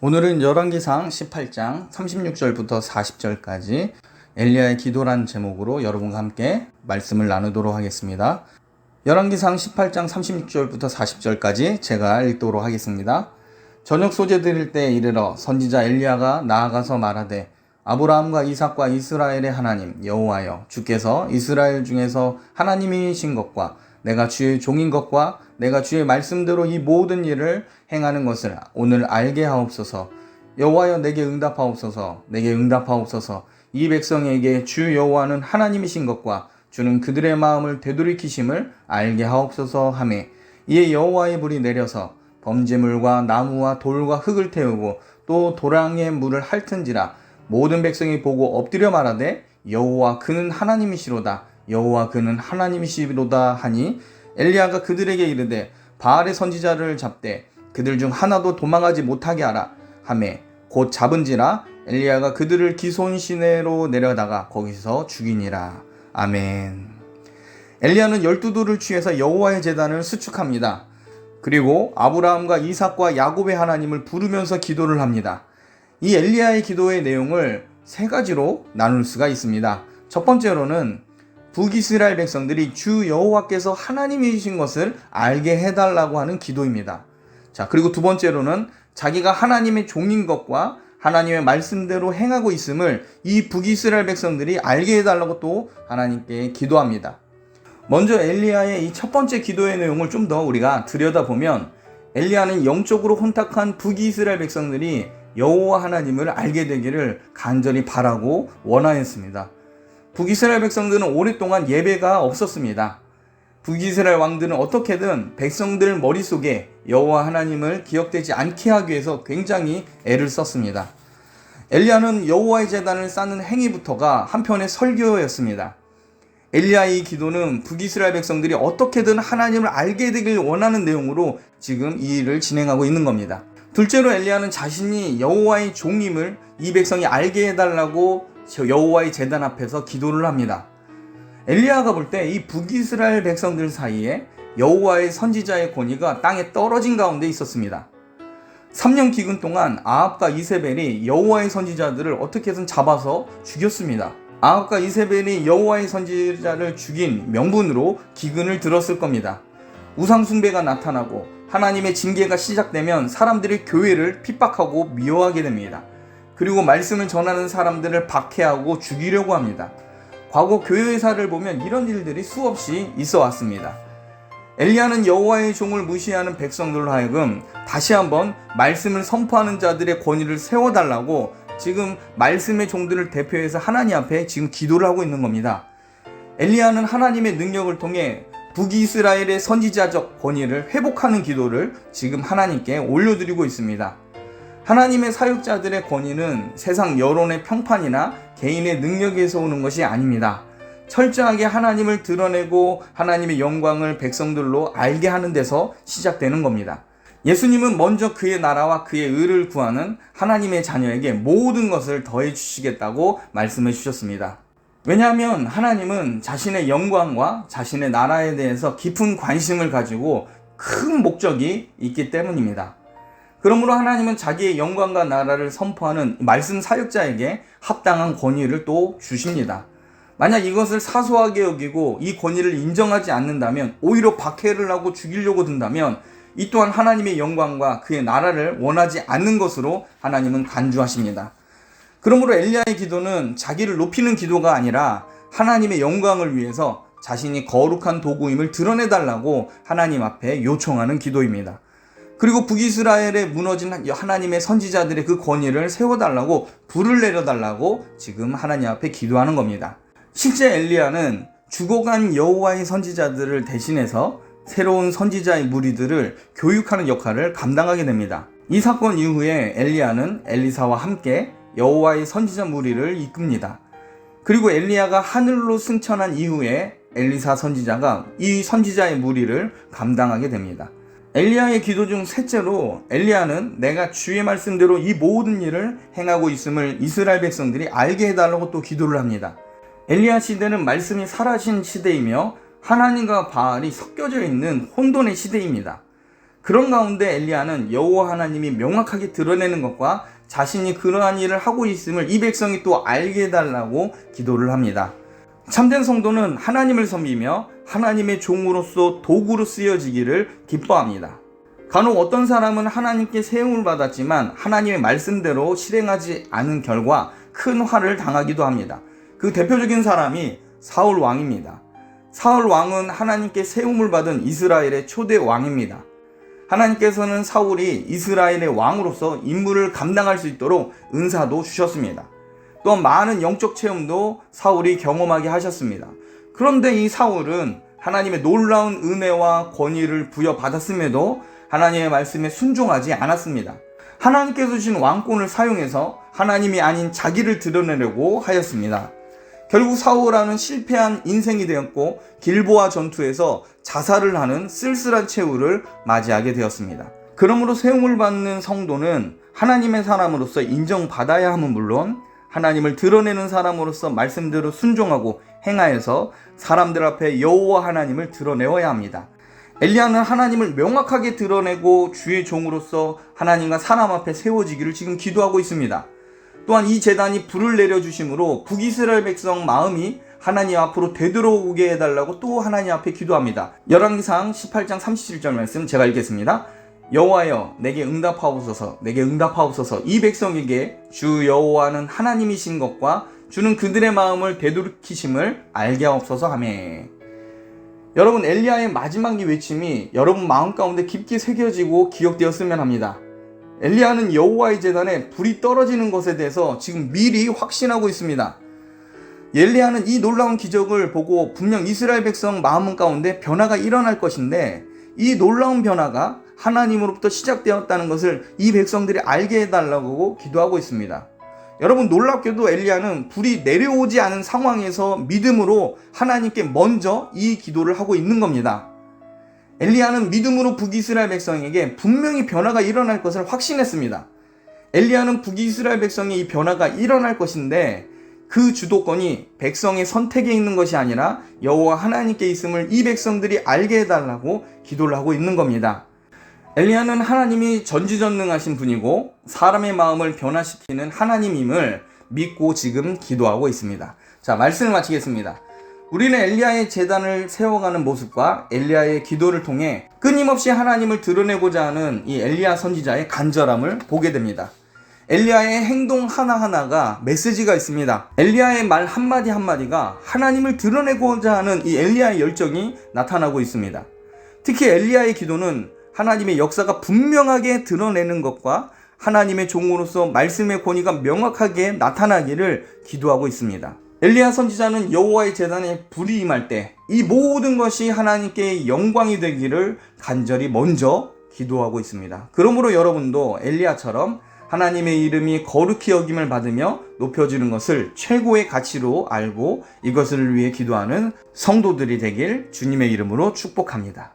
오늘은 열왕기상 18장 36절부터 40절까지 엘리야의 기도란 제목으로 여러분과 함께 말씀을 나누도록 하겠습니다. 열왕기상 18장 36절부터 40절까지 제가 읽도록 하겠습니다. 저녁 소재 드릴 때 이르러 선지자 엘리야가 나아가서 말하되 아브라함과 이삭과 이스라엘의 하나님 여호와여, 주께서 이스라엘 중에서 하나님이신 것과 내가 주의 종인 것과 내가 주의 말씀대로 이 모든 일을 행하는 것을 오늘 알게 하옵소서. 여호와여, 내게 응답하옵소서. 내게 응답하옵소서. 이 백성에게 주 여호와는 하나님이신 것과 주는 그들의 마음을 되돌이키심을 알게 하옵소서 하매, 이에 여호와의 불이 내려서 범죄물과 나무와 돌과 흙을 태우고 또 도랑의 물을 핥은지라. 모든 백성이 보고 엎드려 말하되 여호와 그는 하나님이시로다. 여호와 그는 하나님이시로다 하니, 엘리야가 그들에게 이르되 바알의 선지자를 잡되 그들 중 하나도 도망하지 못하게 하라 하매, 곧 잡은지라. 엘리야가 그들을 기손 시내로 내려다가 거기서 죽이니라. 아멘. 엘리야는 12돌을 취해서 여호와의 제단을 수축합니다. 그리고 아브라함과 이삭과 야곱의 하나님을 부르면서 기도를 합니다. 이 엘리야의 기도의 내용을 세 가지로 나눌 수가 있습니다. 첫 번째로는 북이스라엘 백성들이 주 여호와께서 하나님이신 것을 알게 해달라고 하는 기도입니다. 자, 그리고 두 번째로는 자기가 하나님의 종인 것과 하나님의 말씀대로 행하고 있음을 이 북이스라엘 백성들이 알게 해달라고 또 하나님께 기도합니다. 먼저 엘리야의 이 첫 번째 기도의 내용을 좀 더 우리가 들여다보면, 엘리야는 영적으로 혼탁한 북이스라엘 백성들이 여호와 하나님을 알게 되기를 간절히 바라고 원하였습니다. 북이스라엘 백성들은 오랫동안 예배가 없었습니다. 북이스라엘 왕들은 어떻게든 백성들 머릿속에 여호와 하나님을 기억되지 않게 하기 위해서 굉장히 애를 썼습니다. 엘리야는 여호와의 제단을 쌓는 행위부터가 한편의 설교였습니다. 엘리야의 기도는 북이스라엘 백성들이 어떻게든 하나님을 알게 되길 원하는 내용으로 지금 이 일을 진행하고 있는 겁니다. 둘째로 엘리야는 자신이 여호와의 종임을 이 백성이 알게 해달라고 여호와의 제단 앞에서 기도를 합니다. 엘리야가 볼 때 이 북이스라엘 백성들 사이에 여호와의 선지자의 권위가 땅에 떨어진 가운데 있었습니다. 3년 기근 동안 아합과 이세벨이 여호와의 선지자들을 어떻게든 잡아서 죽였습니다. 아합과 이세벨이 여호와의 선지자를 죽인 명분으로 기근을 들었을 겁니다. 우상숭배가 나타나고 하나님의 징계가 시작되면 사람들이 교회를 핍박하고 미워하게 됩니다. 그리고 말씀을 전하는 사람들을 박해하고 죽이려고 합니다. 과거 교회사를 보면 이런 일들이 수없이 있어 왔습니다. 엘리야는 여호와의 종을 무시하는 백성들로 하여금 다시 한번 말씀을 선포하는 자들의 권위를 세워달라고 지금 말씀의 종들을 대표해서 하나님 앞에 지금 기도를 하고 있는 겁니다. 엘리야는 하나님의 능력을 통해 북이스라엘의 선지자적 권위를 회복하는 기도를 지금 하나님께 올려드리고 있습니다. 하나님의 사역자들의 권위는 세상 여론의 평판이나 개인의 능력에서 오는 것이 아닙니다. 철저하게 하나님을 드러내고 하나님의 영광을 백성들로 알게 하는 데서 시작되는 겁니다. 예수님은 먼저 그의 나라와 그의 의를 구하는 하나님의 자녀에게 모든 것을 더해 주시겠다고 말씀해 주셨습니다. 왜냐하면 하나님은 자신의 영광과 자신의 나라에 대해서 깊은 관심을 가지고 큰 목적이 있기 때문입니다. 그러므로 하나님은 자기의 영광과 나라를 선포하는 말씀 사역자에게 합당한 권위를 또 주십니다. 만약 이것을 사소하게 여기고 이 권위를 인정하지 않는다면, 오히려 박해를 하고 죽이려고 든다면 이 또한 하나님의 영광과 그의 나라를 원하지 않는 것으로 하나님은 간주하십니다. 그러므로 엘리야의 기도는 자기를 높이는 기도가 아니라 하나님의 영광을 위해서 자신이 거룩한 도구임을 드러내달라고 하나님 앞에 요청하는 기도입니다. 그리고 북이스라엘에 무너진 하나님의 선지자들의 그 권위를 세워달라고, 불을 내려달라고 지금 하나님 앞에 기도하는 겁니다. 실제 엘리야는 죽어간 여호와의 선지자들을 대신해서 새로운 선지자의 무리들을 교육하는 역할을 감당하게 됩니다. 이 사건 이후에 엘리야는 엘리사와 함께 여호와의 선지자 무리를 이끕니다. 그리고 엘리야가 하늘로 승천한 이후에 엘리사 선지자가 이 선지자의 무리를 감당하게 됩니다. 엘리야의 기도 중 셋째로, 엘리야는 내가 주의 말씀대로 이 모든 일을 행하고 있음을 이스라엘 백성들이 알게 해달라고 또 기도를 합니다. 엘리야 시대는 말씀이 사라진 시대이며 하나님과 바알이 섞여져 있는 혼돈의 시대입니다. 그런 가운데 엘리야는 여호와 하나님이 명확하게 드러내는 것과 자신이 그러한 일을 하고 있음을 이 백성이 또 알게 해달라고 기도를 합니다. 참된 성도는 하나님을 섬기며 하나님의 종으로서 도구로 쓰여지기를 기뻐합니다. 간혹 어떤 사람은 하나님께 세움을 받았지만 하나님의 말씀대로 실행하지 않은 결과 큰 화를 당하기도 합니다. 그 대표적인 사람이 사울 왕입니다. 사울 왕은 하나님께 세움을 받은 이스라엘의 초대 왕입니다. 하나님께서는 사울이 이스라엘의 왕으로서 임무를 감당할 수 있도록 은사도 주셨습니다. 또한 많은 영적 체험도 사울이 경험하게 하셨습니다. 그런데 이 사울은 하나님의 놀라운 은혜와 권위를 부여받았음에도 하나님의 말씀에 순종하지 않았습니다. 하나님께서 주신 왕권을 사용해서 하나님이 아닌 자기를 드러내려고 하였습니다. 결국 사울왕은 실패한 인생이 되었고 길보아 전투에서 자살을 하는 쓸쓸한 최후를 맞이하게 되었습니다. 그러므로 세움을 받는 성도는 하나님의 사람으로서 인정받아야 함은 물론 하나님을 드러내는 사람으로서 말씀대로 순종하고 행하여서 사람들 앞에 여호와 하나님을 드러내어야 합니다. 엘리야는 하나님을 명확하게 드러내고 주의 종으로서 하나님과 사람 앞에 세워지기를 지금 기도하고 있습니다. 또한 이 제단이 불을 내려주심으로 북이스라엘 백성 마음이 하나님 앞으로 되돌아오게 해달라고 또 하나님 앞에 기도합니다. 열왕기상 18장 37절 말씀 제가 읽겠습니다. 여호와여 내게 응답하옵소서, 내게 응답하옵소서. 이 백성에게 주 여호와는 하나님이신 것과 주는 그들의 마음을 되돌이키심을 알게 하옵소서 하매. 여러분, 엘리야의 마지막 이 외침이 여러분 마음 가운데 깊게 새겨지고 기억되었으면 합니다. 엘리야는 여호와의 제단에 불이 떨어지는 것에 대해서 지금 미리 확신하고 있습니다. 엘리야는 이 놀라운 기적을 보고 분명 이스라엘 백성 마음 가운데 변화가 일어날 것인데 이 놀라운 변화가 하나님으로부터 시작되었다는 것을 이 백성들이 알게 해달라고 기도하고 있습니다. 여러분, 놀랍게도 엘리야는 불이 내려오지 않은 상황에서 믿음으로 하나님께 먼저 이 기도를 하고 있는 겁니다. 엘리야는 믿음으로 북이스라엘 백성에게 분명히 변화가 일어날 것을 확신했습니다. 엘리야는 북이스라엘 백성의 이 변화가 일어날 것인데 그 주도권이 백성의 선택에 있는 것이 아니라 여호와 하나님께 있음을 이 백성들이 알게 해달라고 기도를 하고 있는 겁니다. 엘리야는 하나님이 전지전능하신 분이고 사람의 마음을 변화시키는 하나님임을 믿고 지금 기도하고 있습니다. 자, 말씀을 마치겠습니다. 우리는 엘리야의 제단을 세워가는 모습과 엘리야의 기도를 통해 끊임없이 하나님을 드러내고자 하는 이 엘리야 선지자의 간절함을 보게 됩니다. 엘리야의 행동 하나하나가 메시지가 있습니다. 엘리야의 말 한마디 한마디가 하나님을 드러내고자 하는 이 엘리야의 열정이 나타나고 있습니다. 특히 엘리야의 기도는 하나님의 역사가 분명하게 드러내는 것과 하나님의 종으로서 말씀의 권위가 명확하게 나타나기를 기도하고 있습니다. 엘리야 선지자는 여호와의 제단에 불이 임할 때 이 모든 것이 하나님께 영광이 되기를 간절히 먼저 기도하고 있습니다. 그러므로 여러분도 엘리야처럼 하나님의 이름이 거룩히 여김을 받으며 높여지는 것을 최고의 가치로 알고 이것을 위해 기도하는 성도들이 되길 주님의 이름으로 축복합니다.